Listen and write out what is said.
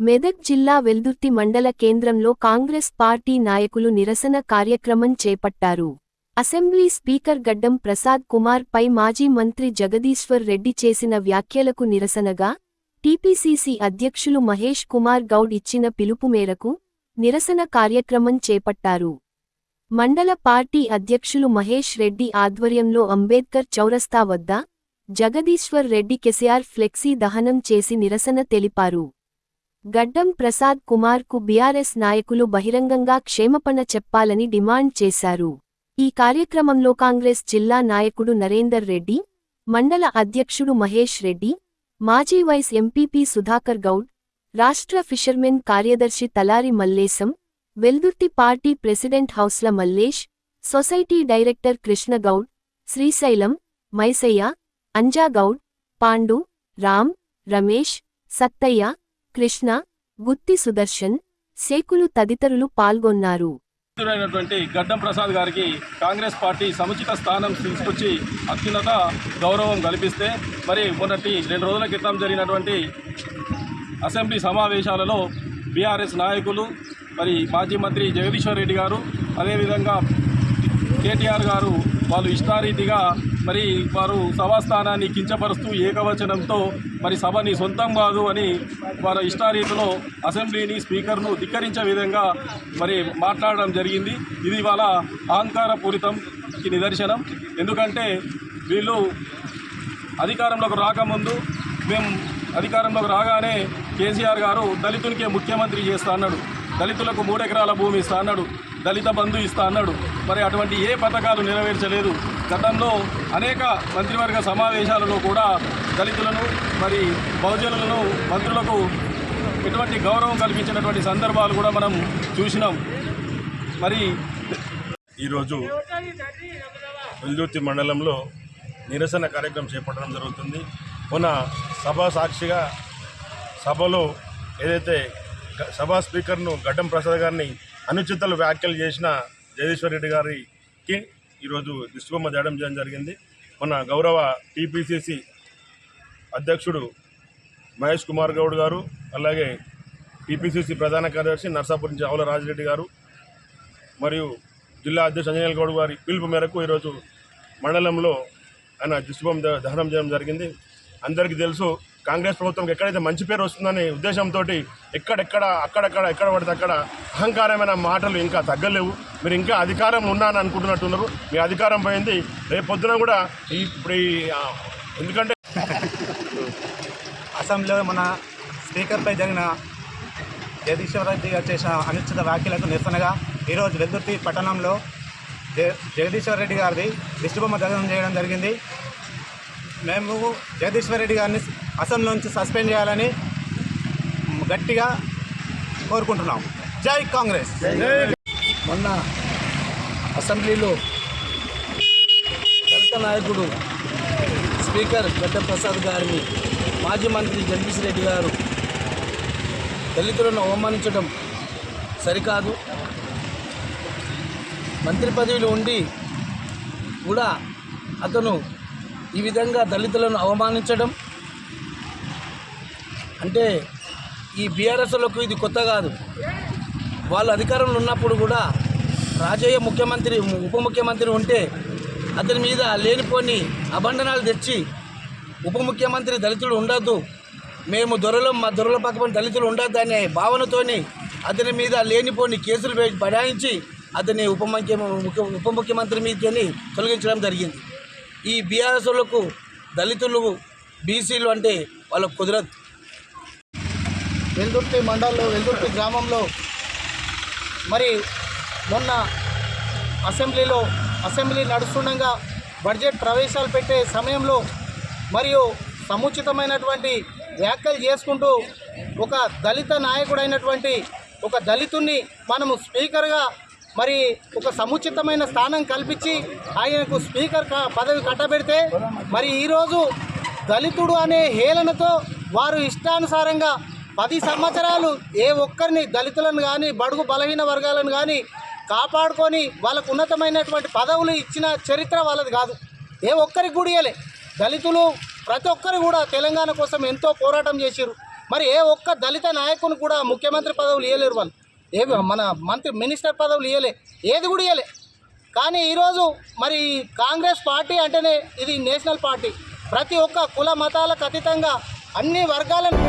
మెదక్ జిల్లా వెల్దుర్తి మండల కేంద్రంలో కాంగ్రెస్ పార్టీ నాయకులు నిరసన కార్యక్రమం చేపట్టారు. అసెంబ్లీ స్పీకర్ గడ్డం ప్రసాద్ కుమార్ పై మాజీ మంత్రి జగదీశ్వర్ రెడ్డి చేసిన వ్యాఖ్యలకు నిరసనగా టీపీసీసీ అధ్యక్షులు మహేష్ కుమార్ గౌడ్ ఇచ్చిన పిలుపు మేరకు నిరసన కార్యక్రమం చేపట్టారు. మండల పార్టీ అధ్యక్షులు మహేష్ రెడ్డి ఆధ్వర్యంలో అంబేద్కర్ చౌరస్తా వద్ద జగదీశ్వర్ రెడ్డి కేసీఆర్ ఫ్లెక్సీ దహనం చేసి నిరసన తెలిపారు. గడ్డం ప్రసాద్ కుమార్కు బీఆర్ఎస్ నాయకులు బహిరంగంగా క్షమాపణ చెప్పాలని డిమాండ్ చేశారు. ఈ కార్యక్రమంలో కాంగ్రెస్ జిల్లా నాయకుడు నరేందర్ రెడ్డి, మండల అధ్యక్షుడు మహేష్ రెడ్డి, మాజీ వైస్ ఎంపీపీ సుధాకర్ గౌడ్, రాష్ట్ర ఫిషర్మెన్ కార్యదర్శి తలారి మల్లేశం, వెల్దుర్తి పార్టీ ప్రెసిడెంట్ హౌస్ల మల్లేష్, సొసైటీ డైరెక్టర్ కృష్ణగౌడ్, శ్రీశైలం, మైసయ్య, అంజాగౌడ్, పాండు, రామ్, రమేష్, సత్తయ్య, కృష్ణ, గుత్తి సుదర్శన్, శేకులు తదితరులు పాల్గొన్నారు. గడ్డం ప్రసాద్ గారికి కాంగ్రెస్ పార్టీ సముచిత స్థానం తీసుకొచ్చి అత్యున్నత గౌరవం కల్పిస్తే మరి మొన్నటి 2 రోజుల క్రితం జరిగినటువంటి అసెంబ్లీ సమావేశాలలో బీఆర్ఎస్ నాయకులు మరి మాజీ మంత్రి జగదీశ్వర్ రెడ్డి గారు అదేవిధంగా కేటీఆర్ గారు వాళ్ళు ఇష్టారీతిగా మరి వారు సభాస్థానాన్ని కించపరుస్తూ ఏకవచనంతో మరి సభని సొంతం కాదు అని వారి ఇష్టారీతిలో అసెంబ్లీని స్పీకర్ను ధిక్కరించే విధంగా మరి మాట్లాడడం జరిగింది. ఇది వాళ్ళ అహంకారపూరితంకి నిదర్శనం. ఎందుకంటే వీళ్ళు అధికారంలోకి రాకముందు మేము అధికారంలోకి రాగానే కేసీఆర్ గారు దళితునికే ముఖ్యమంత్రి చేస్తా అన్నాడు, దళితులకు 3 ఎకరాల భూమి ఇస్తా అన్నాడు, దళిత బంధు ఇస్తా అన్నాడు. మరి అటువంటి ఏ పథకాలు నెరవేర్చలేదు. గతంలో అనేక మంత్రివర్గ సమావేశాలలో కూడా దళితులను మరి బహుజనులను మంత్రులకు ఎటువంటి గౌరవం కల్పించినటువంటి సందర్భాలు కూడా మనం చూసినాం. మరి ఈరోజు వెల్దుర్తి మండలంలో నిరసన కార్యక్రమం చేపట్టడం జరుగుతుంది. మొన్న సభ సాక్షిగా సభలో ఏదైతే సభా స్పీకర్ను గడ్డం ప్రసాద్ గారిని అనుచిత వ్యాఖ్యలు చేసిన జగదీశ్వర్ రెడ్డి గారికి ఈరోజు దిష్టిబొమ్మ చేయడం జరిగింది. మన గౌరవ టీపీసీసీ అధ్యక్షుడు మహేష్ కుమార్ గౌడ్ గారు, అలాగే టీపీసీసీ ప్రధాన కార్యదర్శి నర్సాపూర్ నుంచి ఆవుల రాజిరెడ్డి గారు మరియు జిల్లా అధ్యక్షుడు అంజనేయుల గౌడ్ గారి పిలుపు మేరకు ఈరోజు మండలంలో ఆయన దిష్టిబొమ్మ దహనం చేయడం జరిగింది. అందరికీ తెలుసు, కాంగ్రెస్ ప్రభుత్వంకి ఎక్కడైతే మంచి పేరు వస్తుందనే ఉద్దేశంతో ఎక్కడ పడితే అక్కడ అహంకారమైన మాటలు ఇంకా తగ్గలేవు. మీరు ఇంకా అధికారం ఉన్నానని అనుకుంటున్నట్టున్నారు. మీ అధికారం పోయింది. రేపు పొద్దున కూడా ఇప్పుడు ఎందుకంటే అసెంబ్లీలో మన స్పీకర్పై జరిగిన జగదీశ్వర్ రెడ్డి గారు చేసిన అనుచిత వ్యాఖ్యలకు నిరసనగా ఈరోజు వెల్దుర్తి పట్టణంలో జగదీశ్వర్ రెడ్డి గారిది దిష్టిబొమ్మ దహనం చేయడం జరిగింది. మేము జగదీశ్వర్ రెడ్డి గారిని అసెంబ్లీ నుంచి సస్పెండ్ చేయాలని గట్టిగా కోరుకుంటున్నాం. జై కాంగ్రెస్. మొన్న అసెంబ్లీలో దళిత నాయకుడు స్పీకర్ గడ్డం ప్రసాద్ గారిని మాజీ మంత్రి జగదీశ్వర్ రెడ్డి గారు దళితులను అవమానించడం సరికాదు. మంత్రి పదవిలో ఉండి కూడా అతను ఈ విధంగా దళితులను అవమానించడం అంటే ఈ బీఆర్ఎస్లకు ఇది కొత్త కాదు. వాళ్ళు అధికారంలో ఉన్నప్పుడు కూడా రాజయ్య ముఖ్యమంత్రి ఉప ముఖ్యమంత్రి ఉంటే అతని మీద లేనిపోని అబంధనాలు తెచ్చి ఉప ముఖ్యమంత్రి దళితులు ఉండొద్దు, మేము మా దొరల పక్కన దళితులు ఉండొద్దు అనే భావనతోని అతని మీద లేనిపోని కేసులు బడాయించి అతని ఉప ముఖ్యమంత్రి మీదకి తొలగించడం జరిగింది. ఈ బీఆర్ఎస్లకు దళితులు బీసీలు అంటే వాళ్ళకు కుదరదు. వెల్దుర్తి మండలంలో వెల్దుర్తి గ్రామంలో మరి మొన్న అసెంబ్లీ నడుస్తుండగా బడ్జెట్ ప్రవేశాలు పెట్టే సమయంలో మరియు సముచితమైనటువంటి వ్యాఖ్యలు చేసుకుంటూ ఒక దళిత నాయకుడైనటువంటి ఒక దళితుణ్ణి మనము స్పీకర్గా మరి ఒక సముచితమైన స్థానం కల్పించి ఆయనకు స్పీకర్ పదవి కట్టబెడితే మరి ఈరోజు దళితుడు అనే హేళనతో వారు ఇష్టానుసారంగా 10 సంవత్సరాలు ఏ ఒక్కరిని దళితులను కానీ బడుగు బలహీన వర్గాలను కానీ కాపాడుకొని వాళ్ళకు ఉన్నతమైనటువంటి పదవులు ఇచ్చిన చరిత్ర వాళ్ళది కాదు. ఏ ఒక్కరికి కూడా ఇవ్వలే. దళితులు ప్రతి ఒక్కరు కూడా తెలంగాణ కోసం ఎంతో పోరాటం చేశారు. మరి ఏ ఒక్క దళిత నాయకుని కూడా ముఖ్యమంత్రి పదవులు ఇవ్వలేరు వాళ్ళు, మన మినిస్టర్ పదవులు ఇవ్వలే, ఏది కూడా ఇవ్వలే. కానీ ఈరోజు మరి కాంగ్రెస్ పార్టీ అంటేనే ఇది నేషనల్ పార్టీ, ప్రతి ఒక్క కుల మతాలకు అతీతంగా అన్ని వర్గాలను